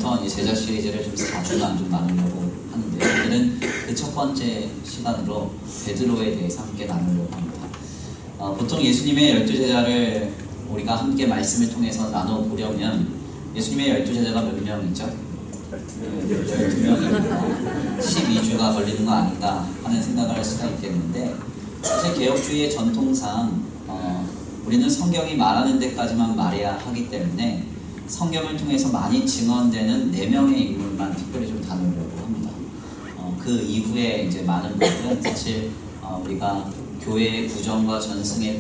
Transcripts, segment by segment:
통해서 이 제자 시리즈를 좀 4주간 좀 나누려고 하는데요. 오늘은 그 첫 번째 시간으로 베드로에 대해서 함께 나누려고 합니다. 보통 예수님의 12제자를 우리가 함께 말씀을 통해서 나눠보려면 예수님의 12제자가 몇 명이죠? 12명이니까 12주가 걸리는 거 아닌가 하는 생각을 할 수가 있겠는데, 사실 개혁주의의 전통상 우리는 성경이 말하는 데까지만 말해야 하기 때문에 성경을 통해서 많이 증언되는 4명의 인물만 특별히 좀 다루려고 합니다. 그 이후에 이제 많은 분들은 사실 우리가 교회의 구정과 전승의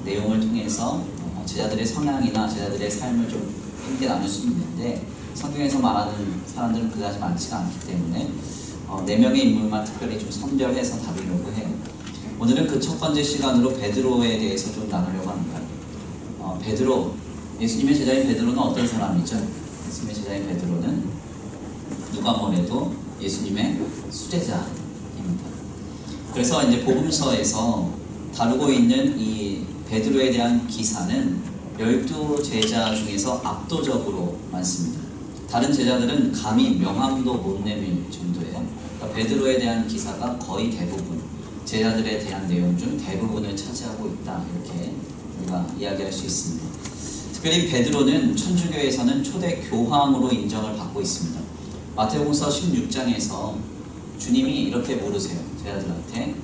내용을 통해서 제자들의 성향이나 제자들의 삶을 좀 함께 나눌 수 있는데, 성경에서 말하는 사람들은 그다지 많지가 않기 때문에 4명의 인물만 특별히 좀 선별해서 다루려고 해요. 오늘은 그 첫 번째 시간으로 베드로에 대해서 좀 나누려고 합니다. 베드로, 예수님의 제자인 베드로는 어떤 사람이죠? 예수님의 제자인 베드로는 누가 뭐래도 예수님의 수제자입니다. 그래서 이제 복음서에서 다루고 있는 이 베드로에 대한 기사는 12제자 중에서 압도적으로 많습니다. 다른 제자들은 감히 명함도 못 내밀 정도예요. 그러니까 베드로에 대한 기사가 거의 대부분, 제자들에 대한 내용 중 대부분을 차지하고 있다, 이렇게 우리가 이야기할 수 있습니다. 특별히 베드로는 천주교에서는 초대 교황으로 인정을 받고 있습니다. 마태복음서 16장에서 주님이 이렇게 물으세요. 제자들한테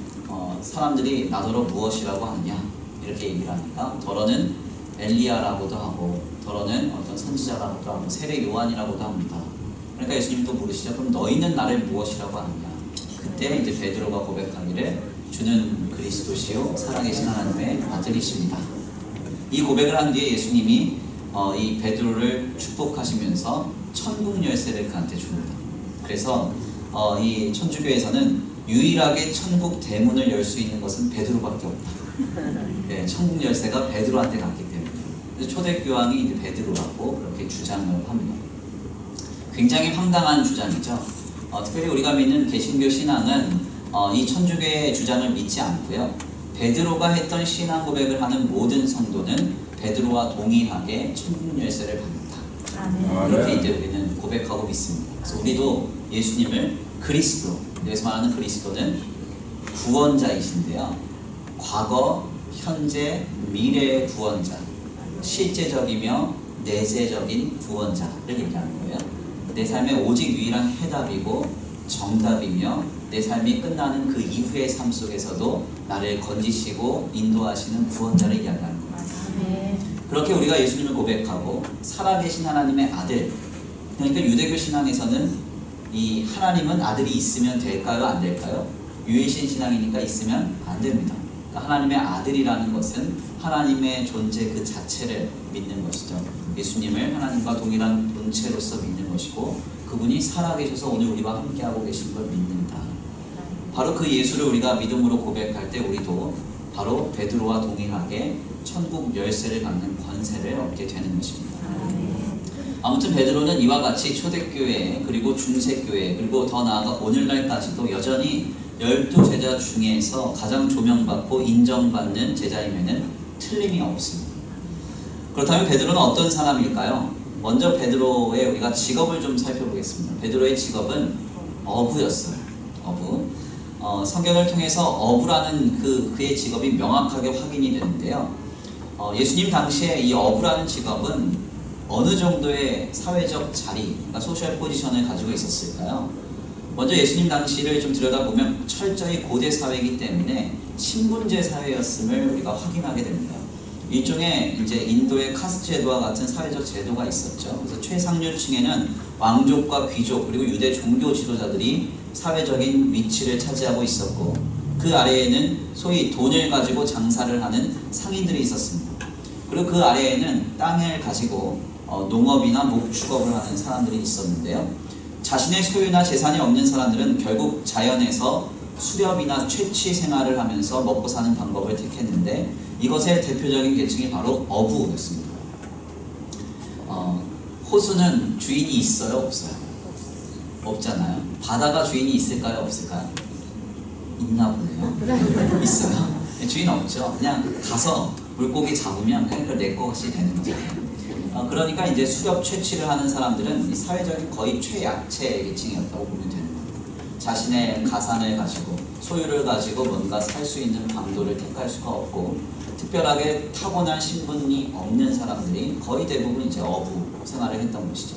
사람들이 나더러 무엇이라고 하느냐, 이렇게 얘기를 하니까 더러는 엘리야라고도 하고 더러는 어떤 선지자라고도 하고 세례 요한이라고도 합니다. 그러니까 예수님도 물으시죠. 그럼 너희는 나를 무엇이라고 하느냐? 그때 이제 베드로가 고백하기를 주는 그리스도시요 살아계신 하나님의 아들이십니다. 이 고백을 한 뒤에 예수님이 이 베드로를 축복하시면서 천국 열쇠를 그한테 줍니다. 그래서 이 천주교에서는 유일하게 천국 대문을 열 수 있는 것은 베드로밖에 없다. 네, 천국 열쇠가 베드로한테 갔기 때문에. 그래서 초대 교황이 이제 베드로라고 그렇게 주장을 합니다. 굉장히 황당한 주장이죠. 특별히 우리가 믿는 개신교 신앙은 이 천주교의 주장을 믿지 않고요. 베드로가 했던 신앙 고백을 하는 모든 성도는 베드로와 동일하게 천국 열쇠를 받는다. 이렇게 이제 우리는 고백하고 믿습니다. 그래서 우리도 예수님을 그리스도, 여기서 말하는 그리스도는 구원자이신데요. 과거, 현재, 미래의 구원자, 실제적이며 내재적인 구원자를 얘기하는 거예요. 내 삶의 오직 유일한 해답이고 정답이며 내 삶이 끝나는 그 이후의 삶 속에서도 나를 건지시고 인도하시는 구원자를 이야기하는 겁니다. 그렇게 우리가 예수님을 고백하고 살아계신 하나님의 아들, 그러니까 유대교 신앙에서는 이 하나님은 아들이 있으면 될까요? 안 될까요? 유일신 신앙이니까 있으면 안 됩니다. 그러니까 하나님의 아들이라는 것은 하나님의 존재 그 자체를 믿는 것이죠. 예수님을 하나님과 동일한 본체로서 믿는 것이고, 그분이 살아계셔서 오늘 우리와 함께하고 계신 걸 믿는다. 바로 그 예수를 우리가 믿음으로 고백할 때 우리도 바로 베드로와 동일하게 천국 열쇠를 받는 권세를 얻게 되는 것입니다. 아무튼 베드로는 이와 같이 초대교회, 그리고 중세교회, 그리고 더 나아가 오늘날까지도 여전히 12제자 중에서 가장 조명받고 인정받는 제자임에는 틀림이 없습니다. 그렇다면 베드로는 어떤 사람일까요? 먼저 베드로의 우리가 직업을 좀 살펴보겠습니다. 베드로의 직업은 어부였어요. 어부. 성경을 통해서 어부라는 그의 직업이 명확하게 확인이 되는데요. 예수님 당시에 이 어부라는 직업은 어느 정도의 사회적 자리, 그러니까 소셜 포지션을 가지고 있었을까요? 먼저 예수님 당시를 좀 들여다보면 철저히 고대 사회이기 때문에 신분제 사회였음을 우리가 확인하게 됩니다. 일종의 이제 인도의 카스트 제도와 같은 사회적 제도가 있었죠. 그래서 최상류층에는 왕족과 귀족, 그리고 유대 종교 지도자들이 사회적인 위치를 차지하고 있었고, 그 아래에는 소위 돈을 가지고 장사를 하는 상인들이 있었습니다. 그리고 그 아래에는 땅을 가지고 농업이나 목축업을 하는 사람들이 있었는데요. 자신의 소유나 재산이 없는 사람들은 결국 자연에서 수렵이나 채취 생활을 하면서 먹고 사는 방법을 택했는데, 이것의 대표적인 계층이 바로 어부였습니다. 호수는 주인이 있어요? 없어요? 없잖아요. 바다가 주인이 있을까요? 없을까요? 있나 보네요. 있어요. 주인 없죠. 그냥 가서 물고기 잡으면 그냥 내 것이 되는 거잖아요. 그러니까 이제 수렵 채취를 하는 사람들은 이 사회적인 거의 최약체 계층이었다고 보면 되는 거예요. 자신의 가산을 가지고 소유를 가지고 뭔가 살 수 있는 방도를 택할 수가 없고 특별하게 타고난 신분이 없는 사람들이 거의 대부분 이제 어부 생활을 했던 것이죠.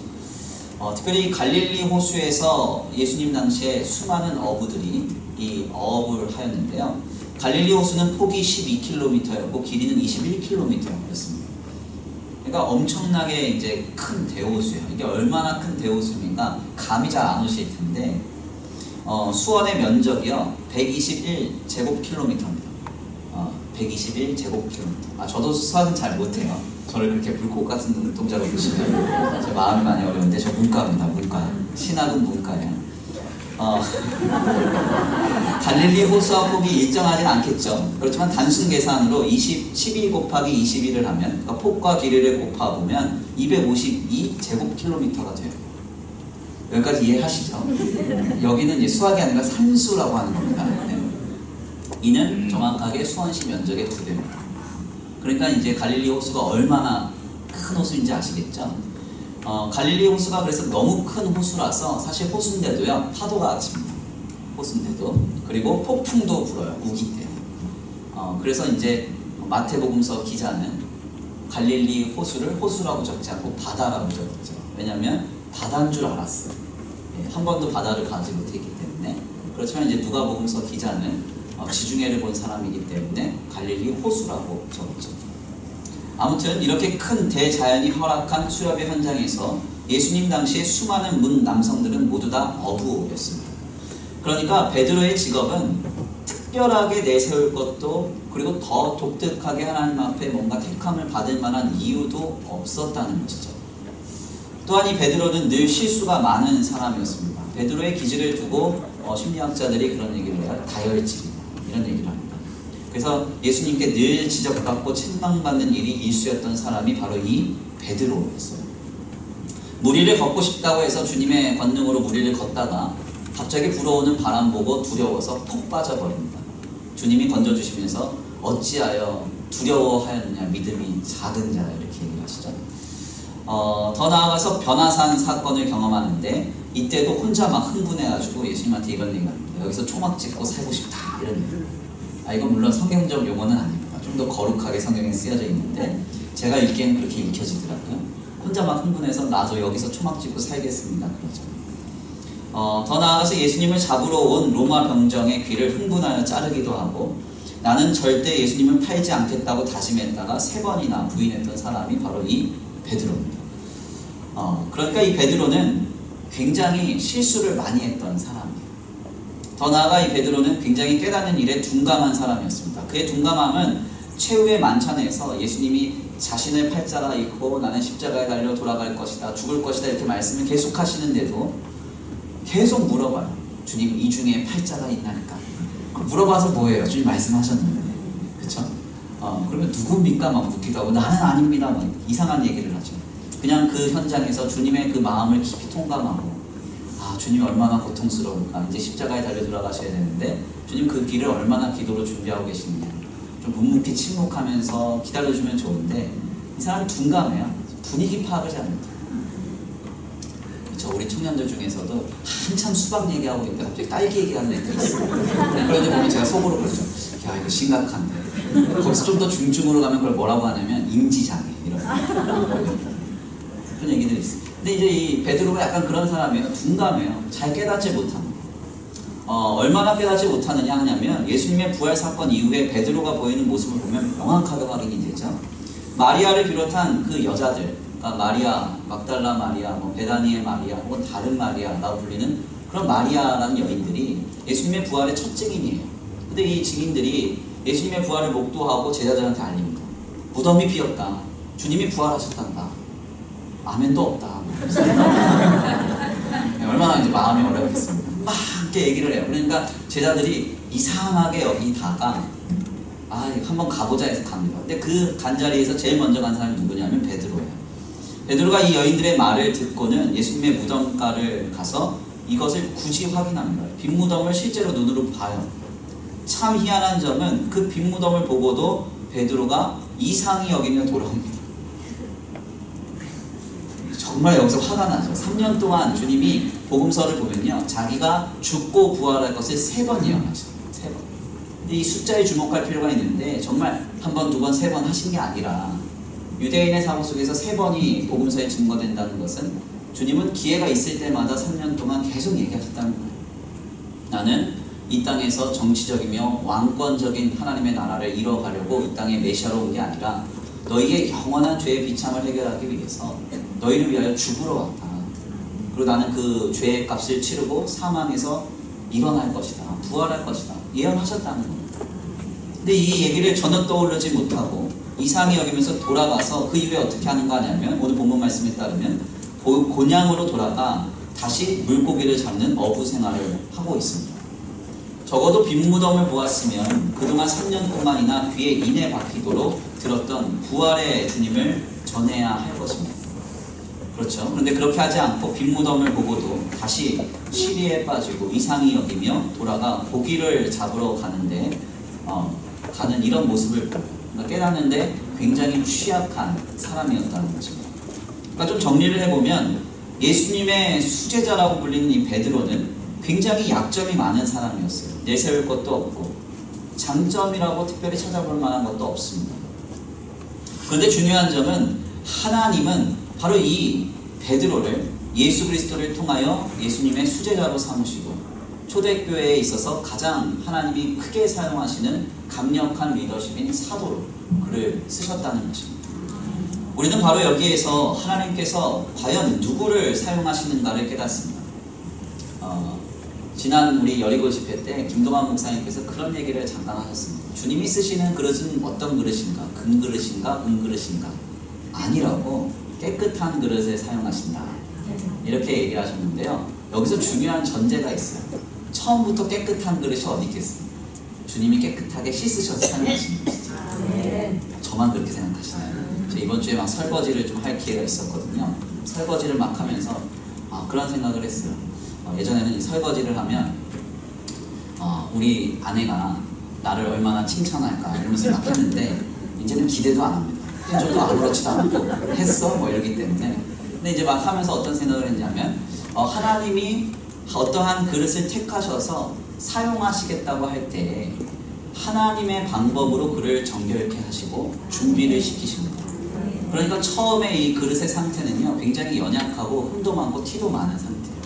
특별히 갈릴리 호수에서 예수님 당시에 수많은 어부들이 이 어업을 하였는데요. 갈릴리 호수는 폭이 12km였고 길이는 21km였습니다. 그러니까 엄청나게 이제 큰 대호수예요. 이게 얼마나 큰 대호수입니까? 감이 잘 안 오실 텐데 수원의 면적이요 121제곱킬로미터입니다. 121제곱킬로미터. 저도 수학은 잘 못해요. 저를 그렇게 불꽃 같은 눈동자로 보시면 제 마음이 많이 어려운데 저 문과입니다. 문과. 신학은 문과예요. 갈릴리 호수와 폭이 일정하진 않겠죠. 그렇지만 단순 계산으로 12 곱하기 21을 하면 그러니까 폭과 길이를 곱해보면 252제곱킬로미터가 돼요. 여기까지 이해하시죠? 여기는 이제 수학이 아니라 산수라고 하는 겁니다. 네. 이는 정확하게 수원시 면적의 2배입니다. 그러니까 이제 갈릴리 호수가 얼마나 큰 호수인지 아시겠죠? 갈릴리 호수가 그래서 너무 큰 호수라서 사실 호수인데도요 파도가 칩니다. 호수인데도. 그리고 폭풍도 불어요. 우기 때. 그래서 이제 마태복음서 기자는 갈릴리 호수를 호수라고 적지 않고 바다라고 적었죠. 왜냐하면 바다인 줄 알았어요. 한 번도 바다를 가지 못했기 때문에. 그렇지만 이제 누가복음서 기자는 지중해를 본 사람이기 때문에 갈릴리 호수라고 적었죠. 아무튼 이렇게 큰 대자연이 허락한 수렵의 현장에서 예수님 당시에 수많은 문 남성들은 모두 다 어부였습니다. 그러니까 베드로의 직업은 특별하게 내세울 것도 그리고 더 독특하게 하나님 앞에 뭔가 택함을 받을 만한 이유도 없었다는 것이죠. 또한 이 베드로는 늘 실수가 많은 사람이었습니다. 베드로의 기질을 두고 심리학자들이 그런 얘기를 해요. 다혈질이다. 이런 얘기를 합니다. 그래서 예수님께 늘 지적받고 책망받는 일이 일수였던 사람이 바로 이 베드로였어요. 무리를 걷고 싶다고 해서 주님의 권능으로 무리를 걷다가 갑자기 불어오는 바람 보고 두려워서 푹 빠져버립니다. 주님이 건져주시면서 어찌하여 두려워하였느냐 믿음이 작은 자라 이렇게 얘기를 하시죠. 더 나아가서 변화산 사건을 경험하는데 이때도 혼자 막 흥분해가지고 예수님한테 이런 얘기를 합니다. 여기서 초막 찍고 살고 싶다 이런 얘기. 이건 물론 성경적 용어는 아닙니다. 좀 더 거룩하게 성경에 쓰여져 있는데 제가 읽기엔 그렇게 읽혀지더라고요. 혼자 막 흥분해서 나도 여기서 초막 찍고 살겠습니다 그러죠. 더 나아가서 예수님을 잡으러 온 로마 병정의 귀를 흥분하여 자르기도 하고 나는 절대 예수님을 팔지 않겠다고 다짐했다가 3번이나 부인했던 사람이 바로 이 베드로입니다. 그러니까 이 베드로는 굉장히 실수를 많이 했던 사람이에요. 더 나아가 이 베드로는 굉장히 깨닫는 일에 둔감한 사람이었습니다. 그의 둔감함은 최후의 만찬에서 예수님이 자신을 팔자가 있고 나는 십자가에 달려 돌아갈 것이다, 죽을 것이다 이렇게 말씀을 계속 하시는데도 계속 물어봐요. 주님 이 중에 팔자가 있나니까. 물어봐서 뭐예요? 주님 말씀하셨는데. 그쵸? 그러면 누굽니까? 막 묻기도 하고 나는 아닙니다. 막 이상한 얘기를 하죠. 그냥 그 현장에서 주님의 그 마음을 깊이 통감하고 주님이 얼마나 고통스러울까. 이제 십자가에 달려 돌아가셔야 되는데 주님 그 길을 얼마나 기도로 준비하고 계시느냐. 좀 묵묵히 침묵하면서 기다려주면 좋은데 이 사람이 둔감해요. 분위기 파악을 잘 못해요. 우리 청년들 중에서도 한참 수박 얘기하고 있는데 갑자기 딸기 얘기하는 애들이 있어요. 그런 데 보면 제가 속으로 그러죠. 야 이거 심각한데. 거기서 좀 더 중증으로 가면 그걸 뭐라고 하냐면 인지장애 이런 그런 얘기들이 있어요. 근데 이제 이 베드로가 약간 그런 사람이에요. 둔감해요. 잘 깨닫지 못합니다. 얼마나 깨닫지 못하느냐 하냐면 예수님의 부활 사건 이후에 베드로가 보이는 모습을 보면 명확하게 확인이 되죠. 마리아를 비롯한 그 여자들, 그러니까 마리아, 막달라 마리아, 베다니의 마리아 혹은 다른 마리아라고 불리는 그런 마리아라는 여인들이 예수님의 부활의 첫 증인이에요. 근데 이 증인들이 예수님의 부활을 목도하고 제자들한테 알립니다. 무덤이 비었다. 주님이 부활하셨단다. 아멘도 없다. 얼마나 이제 마음이 어렵겠습니까? 막 이렇게 얘기를 해요. 그러니까 제자들이 이상하게 여기다가 한번 가보자 해서 갑니다. 근데 그 간 자리에서 제일 먼저 간 사람이 누구냐면 베드로예요. 베드로가 이 여인들의 말을 듣고는 예수님의 무덤가를 가서 이것을 굳이 확인합니다. 빈 무덤을 실제로 눈으로 봐요. 참 희한한 점은 그 빈 무덤을 보고도 베드로가 이상히 여기며 돌아옵니다. 정말 여기서 화가 나죠. 3년 동안 주님이 복음서를 보면요, 자기가 죽고 부활할 것을 3번 예언하셔요. 3번. 근데 이 숫자에 주목할 필요가 있는데 정말 한 번, 두 번, 3번 하신 게 아니라 유대인의 사고 속에서 3번이 복음서에 증거된다는 것은 주님은 기회가 있을 때마다 3년 동안 계속 얘기하셨다는 거예요. 나는 이 땅에서 정치적이며 왕권적인 하나님의 나라를 이뤄가려고 이 땅에 메시아로 온 게 아니라 너희의 영원한 죄의 비참을 해결하기 위해서 너희를 위하여 죽으러 왔다. 그리고 나는 그 죄의 값을 치르고 사망에서 일어날 것이다. 부활할 것이다. 예언하셨다는 겁니다. 근데 이 얘기를 전혀 떠오르지 못하고 이상히 여기면서 돌아가서 그 이후에 어떻게 하는 거 하냐면, 오늘 본문 말씀에 따르면 곤양으로 돌아가 다시 물고기를 잡는 어부 생활을 하고 있습니다. 적어도 빈무덤을 보았으면 그동안 3년 동안이나 귀에 인에 박히도록 들었던 부활의 주님을 전해야 할 것입니다. 그렇죠. 그런데 그렇게 하지 않고 빈무덤을 보고도 다시 시리에 빠지고 이상히 여기며 돌아가 고기를 잡으러 가는데 가는 이런 모습을 깨닫는데 굉장히 취약한 사람이었다는 것입니다. 그러니까 좀 정리를 해보면 예수님의 수제자라고 불리는 이 베드로는 굉장히 약점이 많은 사람이었어요. 내세울 것도 없고 장점이라고 특별히 찾아볼 만한 것도 없습니다. 그런데 중요한 점은 하나님은 바로 이 베드로를 예수 그리스도를 통하여 예수님의 수제자로 삼으시고 초대교회에 있어서 가장 하나님이 크게 사용하시는 강력한 리더십인 사도로 그를 쓰셨다는 것입니다. 우리는 바로 여기에서 하나님께서 과연 누구를 사용하시는가를 깨닫습니다. 지난 우리 여리고 집회 때 김동환 목사님께서 그런 얘기를 잠깐 하셨습니다. 주님이 쓰시는 그릇은 어떤 그릇인가? 금 그릇인가? 은 그릇인가? 아니라고 깨끗한 그릇을 사용하신다. 이렇게 얘기를 하셨는데요. 여기서 중요한 전제가 있어요. 처음부터 깨끗한 그릇이 어디 있겠어요? 주님이 깨끗하게 씻으셔서 사용하시는 것이죠. 저만 그렇게 생각하시나요? 저 이번 주에 막 설거지를 좀 할 기회가 있었거든요. 설거지를 막 하면서 그런 생각을 했어요. 예전에는 이 설거지를 하면 우리 아내가 나를 얼마나 칭찬할까 이러면서 막 했는데 이제는 기대도 안 합니다. 해줘도 아무렇지도 않고 했어? 뭐 이러기 때문에. 근데 이제 막 하면서 어떤 생각을 했냐면 하나님이 어떠한 그릇을 택하셔서 사용하시겠다고 할 때 하나님의 방법으로 그를 정결케 하시고 준비를 시키십니다. 그러니까 처음에 이 그릇의 상태는요, 굉장히 연약하고 흠도 많고 티도 많은 상태예요.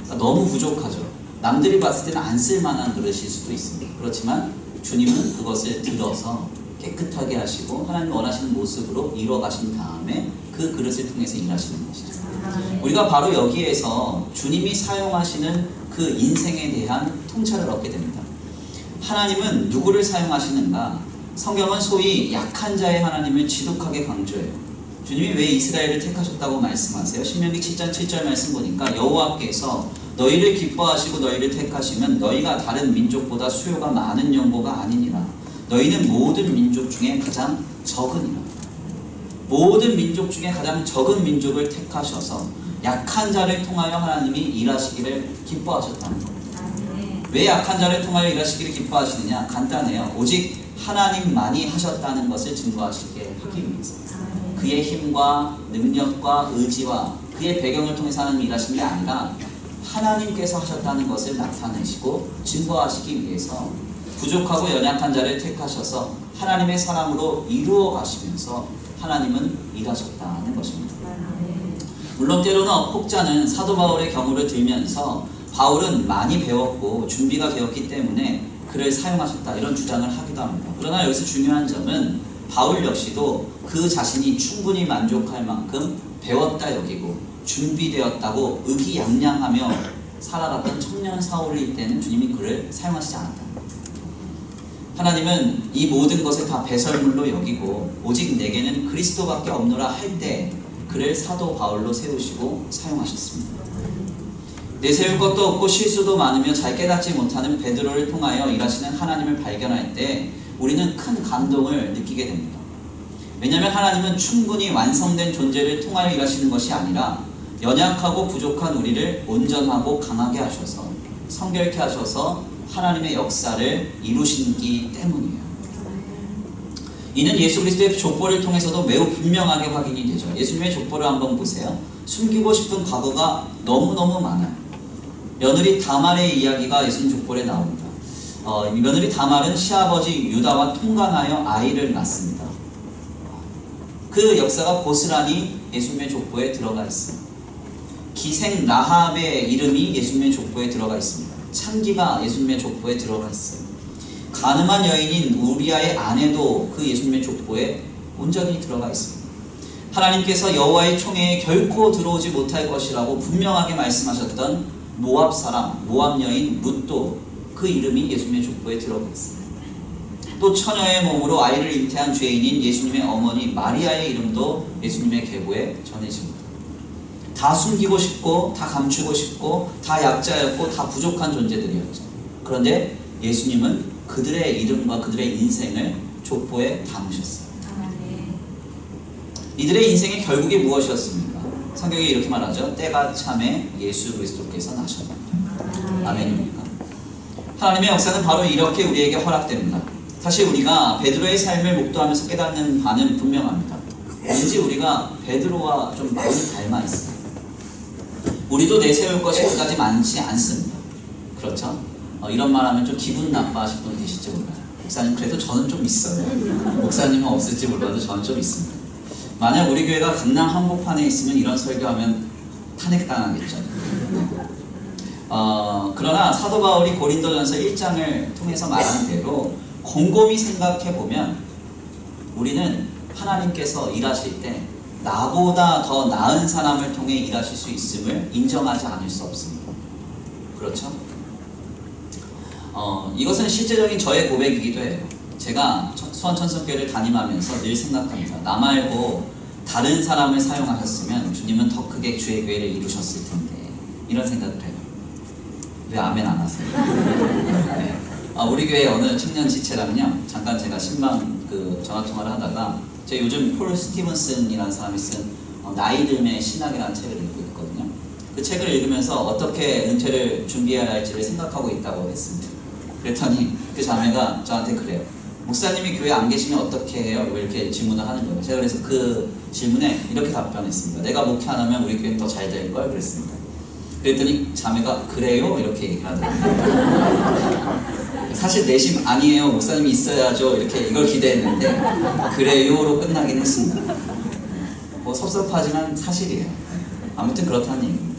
그러니까 너무 부족하죠. 남들이 봤을 때는 안 쓸만한 그릇일 수도 있습니다. 그렇지만 주님은 그것을 들어서 깨끗하게 하시고 하나님 원하시는 모습으로 이뤄가신 다음에 그 그릇을 통해서 일하시는 것이죠. 우리가 바로 여기에서 주님이 사용하시는 그 인생에 대한 통찰을 얻게 됩니다. 하나님은 누구를 사용하시는가? 성경은 소위 약한 자의 하나님을 지독하게 강조해요. 주님이 왜 이스라엘을 택하셨다고 말씀하세요? 신명기 7장 7절 말씀 보니까 여호와께서 너희를 기뻐하시고 너희를 택하시면 너희가 다른 민족보다 수요가 많은 연고가 아니니라. 너희는 모든 민족 중에 가장 적으니라. 모든 민족 중에 가장 적은 민족을 택하셔서 약한 자를 통하여 하나님이 일하시기를 기뻐하셨다는 겁니다. 왜 약한 자를 통하여 일하시기를 기뻐하시느냐? 간단해요. 오직 하나님만이 하셨다는 것을 증거하시게 하기 위해서. 그의 힘과 능력과 의지와 그의 배경을 통해서 하나님이 일하신 게 아니라 하나님께서 하셨다는 것을 나타내시고 증거하시기 위해서 부족하고 연약한 자를 택하셔서 하나님의 사랑으로 이루어 가시면서 하나님은 일하셨다는 것입니다. 물론 때로는 혹자는 사도 바울의 경우를 들면서 바울은 많이 배웠고 준비가 되었기 때문에 그를 사용하셨다 이런 주장을 하기도 합니다. 그러나 여기서 중요한 점은 바울 역시도 그 자신이 충분히 만족할 만큼 배웠다 여기고 준비되었다고 의기양양하며 살아갔던 청년 사울일 때는 주님이 그를 사용하시지 않았다. 하나님은 이 모든 것을 다 배설물로 여기고 오직 내게는 그리스도밖에 없노라 할 때 그를 사도 바울로 세우시고 사용하셨습니다. 내세울 것도 없고 실수도 많으며 잘 깨닫지 못하는 베드로를 통하여 일하시는 하나님을 발견할 때 우리는 큰 감동을 느끼게 됩니다. 왜냐하면 하나님은 충분히 완성된 존재를 통하여 일하시는 것이 아니라 연약하고 부족한 우리를 온전하고 강하게 하셔서 성결케 하셔서 하나님의 역사를 이루시기 때문이에요. 이는 예수 그리스도의 족보를 통해서도 매우 분명하게 확인이 되죠. 예수님의 족보를 한번 보세요. 숨기고 싶은 과거가 너무너무 많아요. 며느리 다말의 이야기가 예수님 족보에 나옵니다. 며느리 다말은 시아버지 유다와 통간하여 아이를 낳습니다. 그 역사가 고스란히 예수님의 족보에 들어가 있습니다. 기생 라합의 이름이 예수님의 족보에 들어가 있습니다. 창기가 예수님의 족보에 들어가 있어요. 가늠한 여인인 우리아의 아내도 그 예수님의 족보에 온전히 들어가 있습니다. 하나님께서 여호와의 총회에 결코 들어오지 못할 것이라고 분명하게 말씀하셨던 모압 사람, 모압 여인 룻도 그 이름이 예수님의 족보에 들어가 있습니다. 또 처녀의 몸으로 아이를 잉태한 죄인인 예수님의 어머니 마리아의 이름도 예수님의 계보에 전해집니다. 다 숨기고 싶고 다 감추고 싶고 다 약자였고 다 부족한 존재들이었죠. 그런데 예수님은 그들의 이름과 그들의 인생을 족보에 담으셨어요. 이들의 인생의 결국이 무엇이었습니까? 성경이 이렇게 말하죠. 때가 참에 예수 그리스도께서 나셨다. 아멘입니까? 하나님의 역사는 바로 이렇게 우리에게 허락됩니다. 사실 우리가 베드로의 삶을 목도하면서 깨닫는 바는 분명합니다. 왠지 우리가 베드로와 좀 많이 닮아 있어요. 우리도 내세울 것이 그다지 많지 않습니다. 그렇죠? 이런 말하면 좀 기분 나빠하실 분 계실지 몰라요. 목사님 그래도 저는 좀 있어요. 목사님은 없을지 몰라도 저는 좀 있습니다. 만약 우리 교회가 강남 한복판에 있으면 이런 설교하면 탄핵당하겠죠. 그러나 사도 바울이 고린도전서 1장을 통해서 말한 대로 곰곰이 생각해보면 우리는 하나님께서 일하실 때 나보다 더 나은 사람을 통해 일하실 수 있음을 인정하지 않을 수 없습니다. 그렇죠? 이것은 실제적인 저의 고백이기도 해요. 제가 수원천성교회를 담임하면서 늘 생각합니다. 나 말고 다른 사람을 사용하셨으면 주님은 더 크게 주의 교회를 이루셨을 텐데 이런 생각을 해요. 왜 아멘 안 하세요? 네. 우리 교회 어느 청년 지체라면요, 잠깐 제가 신방 전화통화를 하다가 제가 요즘 폴 스티븐슨이라는 사람이 쓴 나이 듦의 신학이라는 책을 읽고 있거든요. 그 책을 읽으면서 어떻게 은퇴를 준비해야 할지를 생각하고 있다고 했습니다. 그랬더니 그 자매가 저한테 그래요. 목사님이 교회 안 계시면 어떻게 해요? 이렇게 질문을 하는 거예요. 제가 그래서 그 질문에 이렇게 답변했습니다. 내가 목회 안 하면 우리 교회는 더 잘 될 걸 그랬습니다. 그랬더니 자매가 그래요? 이렇게 얘기를 하더라고요. 사실 내심 아니에요. 목사님이 있어야죠. 이렇게 이걸 기대했는데 그래요로 끝나긴 했습니다. 뭐 섭섭하지만 사실이에요. 아무튼 그렇다는 얘기입니다.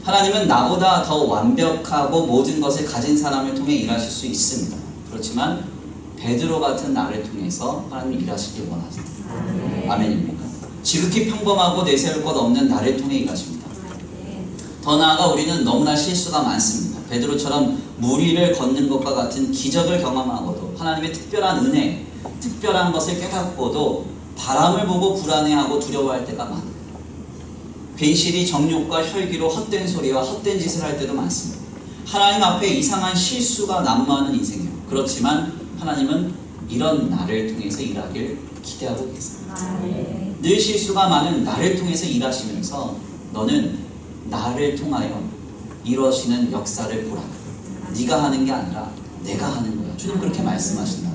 하나님은 나보다 더 완벽하고 모든 것을 가진 사람을 통해 일하실 수 있습니다. 그렇지만 베드로 같은 나를 통해서 하나님이 일하시길 원하십니다. 아멘입니까? 지극히 평범하고 내세울 것 없는 나를 통해 일하십니다. 더 나아가 우리는 너무나 실수가 많습니다. 베드로처럼 물 위를 걷는 것과 같은 기적을 경험하고도 하나님의 특별한 은혜, 특별한 것을 깨닫고도 바람을 보고 불안해하고 두려워할 때가 많아요. 괜시리 정욕과 혈기로 헛된 소리와 헛된 짓을 할 때도 많습니다. 하나님 앞에 이상한 실수가 난무하는 인생이에요. 그렇지만 하나님은 이런 나를 통해서 일하길 기대하고 계십니다. 늘 실수가 많은 나를 통해서 일하시면서 너는 나를 통하여 이루어지는 역사를 보라. 네가 하는 게 아니라 내가 하는 거야. 주님 그렇게 말씀하신다.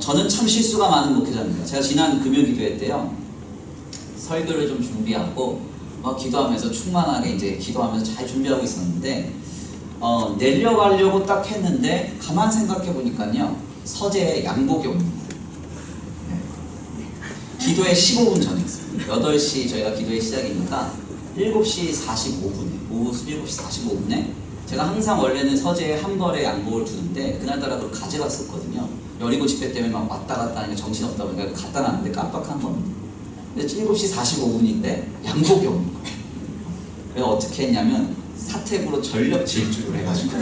저는 참 실수가 많은 목회자입니다. 제가 지난 금요기도회 때요, 설교를 좀 준비하고 기도하면서 충만하게 이제 기도하면서 잘 준비하고 있었는데 내려가려고 딱 했는데 가만 생각해 보니까요, 서재에 양복이 없는 거예요. 기도에 15분 전에 했어요. 8시 저희가 기도회 시작이니까 7시 45분에, 오후 7시 45분에 제가 항상 원래는 서재에 한 벌의 양복을 두는데 그날따라 그걸 가져갔었거든요. 여리고 집회 때문에 막 왔다 갔다 하니까 정신없다 보니까 갖다 놨는데 깜빡한 겁니다. 근데 7시 45분인데 양복이 없는 거예요. 그래서 어떻게 했냐면 사택으로 전력 질주를 해가지고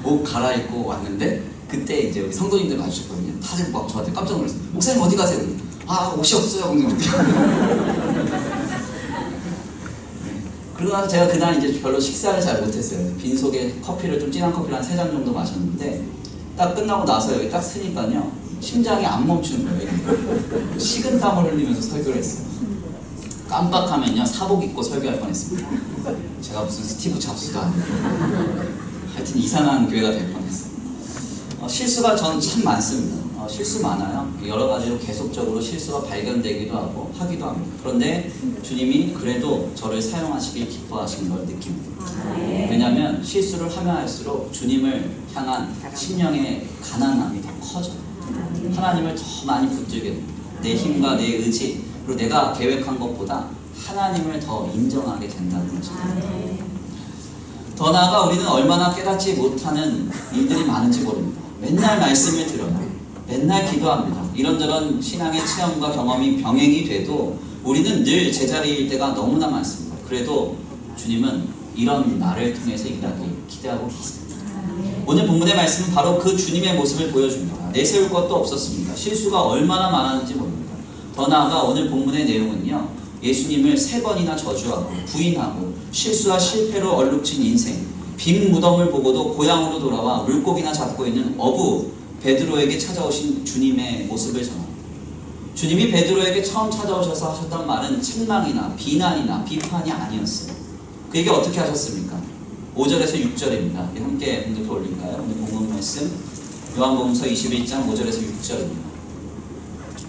옷 갈아입고 왔는데 그때 이제 우리 성도님들 마주쳤거든요. 다들 막 저한테 깜짝 놀랐어요. 목사님 어디 가세요? 아, 옷이 없어요. 그러고 나서 제가 그날 이제 별로 식사를 잘 못했어요. 빈속에 커피를 좀 진한 커피를 한 3잔 정도 마셨는데 딱 끝나고 나서 여기 딱 쓰니까요, 심장이 안 멈추는 거예요. 식은 땀을 흘리면서 설교를 했어요. 깜빡하면요 사복 입고 설교할 뻔했습니다. 제가 무슨 스티브 잡스도 아니고 하여튼 이상한 교회가 될 뻔했어요. 실수가 저는 참 많습니다. 실수 많아요. 여러 가지로 계속적으로 실수가 발견되기도 하고 하기도 합니다. 그런데 주님이 그래도 저를 사용하시길 기뻐하시는 걸 느낍니다. 왜냐하면 실수를 하면 할수록 주님을 향한 심령의 가난함이 더 커져요. 하나님을 더 많이 붙들게 됩니다. 내 힘과 내 의지, 그리고 내가 계획한 것보다 하나님을 더 인정하게 된다는 거죠. 더 나아가 우리는 얼마나 깨닫지 못하는 일들이 많은지 모릅니다. 맨날 말씀을 들어요. 맨날 기도합니다. 이런저런 신앙의 체험과 경험이 병행이 돼도 우리는 늘 제자리일 때가 너무나 많습니다. 그래도 주님은 이런 나를 통해서 일하기 기대하고 계십니다. 오늘 본문의 말씀은 바로 그 주님의 모습을 보여줍니다. 내세울 것도 없었습니다. 실수가 얼마나 많았는지 모릅니다. 더 나아가 오늘 본문의 내용은요, 예수님을 3번이나 저주하고 부인하고 실수와 실패로 얼룩진 인생, 빈 무덤을 보고도 고향으로 돌아와 물고기나 잡고 있는 어부 베드로에게 찾아오신 주님의 모습을 전합니다. 주님이 베드로에게 처음 찾아오셔서 하셨던 말은 책망이나 비난이나 비판이 아니었어요. 그에게 어떻게 하셨습니까? 5절에서 6절입니다. 함께 공독해 올릴까요? 오늘 본문 말씀 요한복음서 21장 5절에서 6절입니다.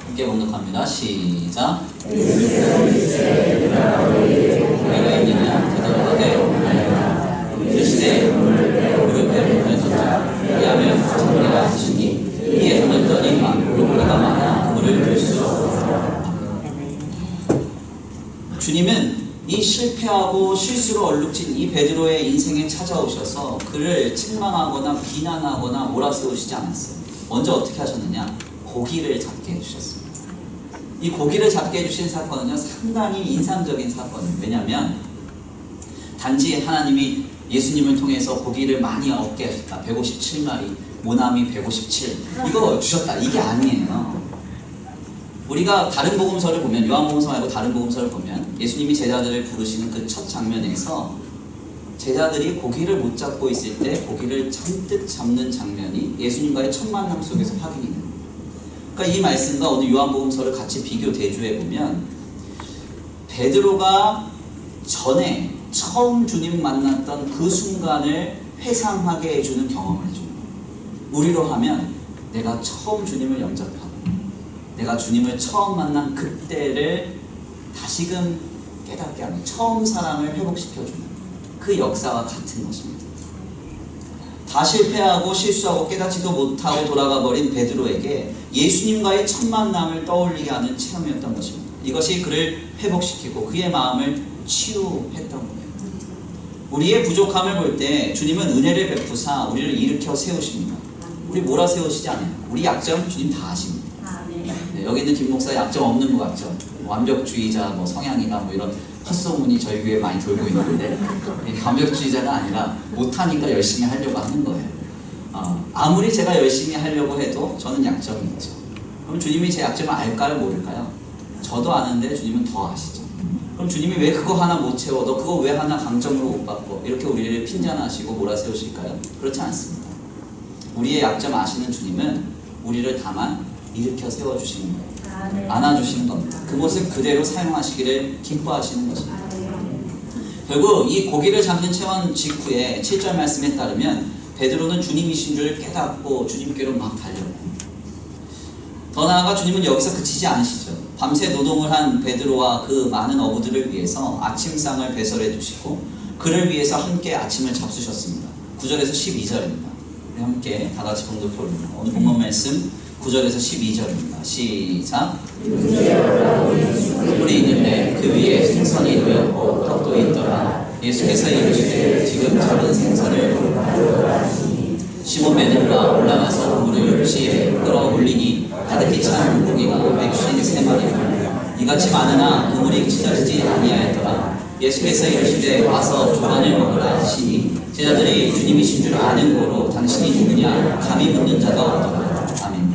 함께 공독합니다. 시작. 내가 있느냐? 대답하되 이르시되 무릎 베풀어 졌다. 왜냐하면 자기가 하시니 이에 던졌더니 물고기가 많아 물을 들 수 없었다. 주님은 이 실패하고 실수로 얼룩진 이 베드로의 인생에 찾아오셔서 그를 책망하거나 비난하거나 몰아세우시지 않았어요. 먼저 어떻게 하셨느냐? 고기를 잡게 해주셨습니다. 이 고기를 잡게 해주신 사건은요, 상당히 인상적인 사건이에요. 왜냐하면 단지 하나님이 예수님을 통해서 고기를 많이 얻게 하셨다. 157마리, 모나미 157 이거 주셨다. 이게 아니에요. 우리가 다른 복음서를 보면, 요한복음서 말고 다른 복음서를 보면 예수님이 제자들을 부르시는 그 첫 장면에서 제자들이 고기를 못 잡고 있을 때 고기를 잔뜩 잡는 장면이 예수님과의 첫 만남 속에서 확인이 됩니다. 그러니까 이 말씀과 오늘 요한복음서를 같이 비교 대조해 보면 베드로가 전에 처음 주님 만났던 그 순간을 회상하게 해주는 경험을 해줍니다. 우리로 하면 내가 처음 주님을 영접하고 내가 주님을 처음 만난 그때를 다시금 깨닫게 하는, 처음 사랑을 회복시켜주는 그 역사와 같은 것입니다. 다 실패하고 실수하고 깨닫지도 못하고 돌아가 버린 베드로에게 예수님과의 첫 만남을 떠올리게 하는 체험이었던 것입니다. 이것이 그를 회복시키고 그의 마음을 치유했던 거예요. 우리의 부족함을 볼 때 주님은 은혜를 베푸사 우리를 일으켜 세우십니다. 우리 몰아세우시지 않아요. 우리 약점 주님 다 아십니다. 네, 여기 있는 김 목사 약점 없는 것 같죠? 완벽주의자, 뭐 성향이다, 뭐 이런 헛소문이 저희 교회에 많이 돌고 있는데 완벽주의자가 아니라 못하니까 열심히 하려고 하는 거예요. 아무리 제가 열심히 하려고 해도 저는 약점이 있죠. 그럼 주님이 제 약점을 알까요, 모를까요? 저도 아는데 주님은 더 아시죠. 그럼 주님이 왜 그거 하나 못 채워, 너 그거 왜 하나 강점으로 못 받고 이렇게 우리를 핀잔하시고 몰아세우실까요? 그렇지 않습니다. 우리의 약점 아시는 주님은 우리를 다만 일으켜 세워주시는 거예요. 안아주시는 겁니다. 그것을 그대로 사용하시기를 기뻐하시는 것입니다. 결국 이 고기를 잡는 체험 직후에 7절 말씀에 따르면 베드로는 주님이신 줄 깨닫고 주님께로 막 달려옵니다. 더 나아가 주님은 여기서 그치지 않으시죠. 밤새 노동을 한 베드로와 그 많은 어부들을 위해서 아침상을 배설해 주시고 그를 위해서 함께 아침을 잡수셨습니다. 9절에서 12절입니다. 우리 함께 다 같이 봉독해 올립니다. 오늘 본문 말씀 9절에서 12절입니다. 시작. 숯불이 있는데 그 위에 생선이 놓였고 떡도 있더라. 예수께서 이르시되 지금 잡은 생선을 시몬 베드로가 올라가서 그물을 육지에 끌어올리니 가득히 찬 물고기가 153마리 이같이 많으나 그물이 찢어지지 아니하였더라. 예수께서 이르시되 와서 조반을 먹으라 하시니 제자들이 주님이신 줄 아는 고로 당신이 누구냐 감히 묻는 자가 없더라. 아멘.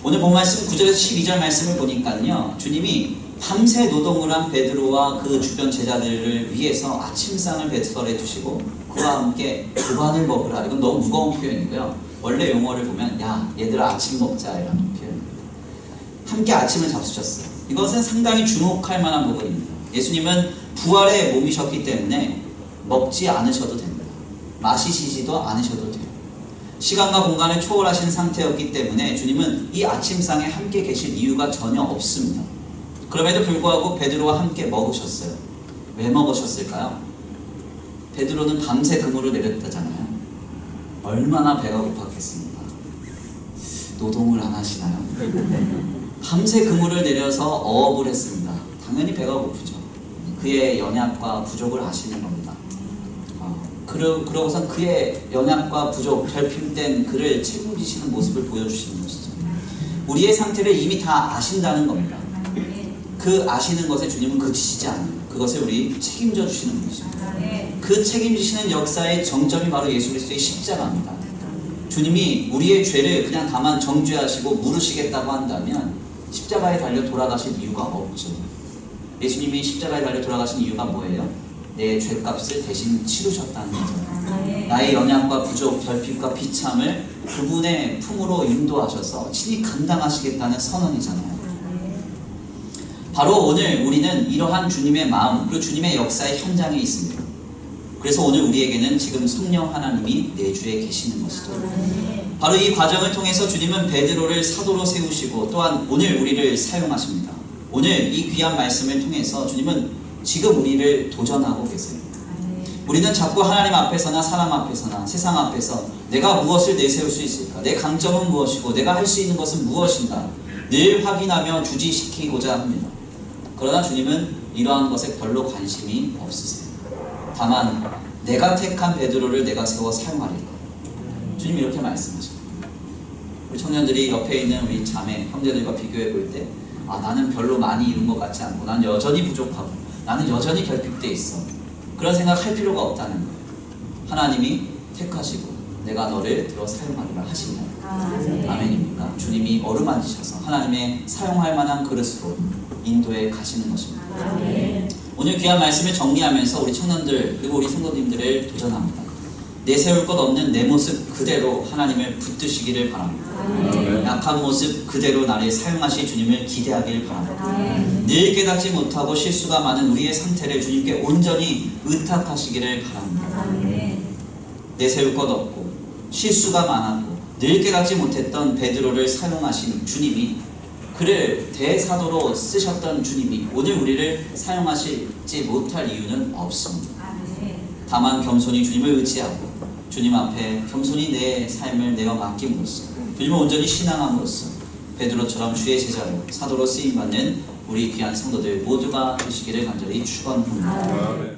오늘 본 말씀 9절에서 12절 말씀을 보니까요, 주님이 밤새 노동을 한 베드로와 그 주변 제자들을 위해서 아침상을 배설해 주시고 그와 함께 조반을 먹으라. 이건 너무 무거운 표현이고요. 원래 용어를 보면 야 얘들아 아침 먹자 이런 표현입니다. 함께 아침을 잡수셨어요. 이것은 상당히 주목할 만한 부분입니다. 예수님은 부활의 몸이셨기 때문에 먹지 않으셔도 됩니다. 마시시지도 않으셔도 돼요. 시간과 공간을 초월하신 상태였기 때문에 주님은 이 아침상에 함께 계실 이유가 전혀 없습니다. 그럼에도 불구하고 베드로와 함께 먹으셨어요. 왜 먹으셨을까요? 베드로는 밤새 그물을 내렸다잖아요. 얼마나 배가 고팠겠습니까? 노동을 안 하시나요? 밤새 그물을 내려서 어업을 했습니다. 당연히 배가 고프죠. 그의 연약과 부족을 아시는 겁니다. 그러고선 그의 연약과 부족, 결핍된 그를 책임지시는 모습을 보여주시는 것이죠. 우리의 상태를 이미 다 아신다는 겁니다. 그 아시는 것에 주님은 그치시지 않아요. 그것을 우리 책임져 주시는 분이십니다. 그 책임지시는 역사의 정점이 바로 예수 그리스도의 십자가입니다. 주님이 우리의 죄를 그냥 다만 정죄하시고 물으시겠다고 한다면 십자가에 달려 돌아가실 이유가 없죠. 예수님이 십자가에 달려 돌아가신 이유가 뭐예요? 내 죄값을 대신 치르셨다는 거죠. 나의 연약과 부족, 결핍과 비참을 그분의 품으로 인도하셔서 친히 감당하시겠다는 선언이잖아요. 바로 오늘 우리는 이러한 주님의 마음, 그리고 주님의 역사의 현장에 있습니다. 그래서 오늘 우리에게는 지금 성령 하나님이 내주에 계시는 것이죠. 바로 이 과정을 통해서 주님은 베드로를 사도로 세우시고 또한 오늘 우리를 사용하십니다. 오늘 이 귀한 말씀을 통해서 주님은 지금 우리를 도전하고 계세요. 우리는 자꾸 하나님 앞에서나 사람 앞에서나 세상 앞에서 내가 무엇을 내세울 수 있을까? 내 강점은 무엇이고 내가 할 수 있는 것은 무엇인가? 늘 확인하며 주지시키고자 합니다. 그러나 주님은 이러한 것에 별로 관심이 없으세요. 다만 내가 택한 베드로를 내가 세워 사용하리라. 주님 이렇게 말씀하십니다. 우리 청년들이 옆에 있는 우리 자매, 형제들과 비교해 볼 때 나는 별로 많이 이룬 것 같지 않고 난 여전히 부족하고 나는 여전히 결핍돼 있어. 그런 생각할 필요가 없다는 거예요. 하나님이 택하시고 내가 너를 들어 사용하리라 하시나요? 아멘입니까? 주님이 어루만지셔서 하나님의 사용할 만한 그릇으로 인도에 가시는 것입니다. 오늘 귀한 말씀을 정리하면서 우리 청년들 그리고 우리 성도님들을 도전합니다. 내세울 것 없는 내 모습 그대로 하나님을 붙드시기를 바랍니다. 약한 모습 그대로 나를 사용하실 주님을 기대하길 바랍니다. 늘 깨닫지 못하고 실수가 많은 우리의 상태를 주님께 온전히 의탁하시기를 바랍니다. 내세울 것 없고 실수가 많았고 늘 깨닫지 못했던 베드로를 사용하신 주님이 그를 대사도로 쓰셨던 주님이 오늘 우리를 사용하실지 못할 이유는 없습니다. 다만 겸손히 주님을 의지하고 주님 앞에 겸손히 내 삶을 내어 맡김으로써 주님을 온전히 신앙함으로써 베드로처럼 주의 제자로 사도로 쓰임받는 우리 귀한 성도들 모두가 되시기를 간절히 축원합니다.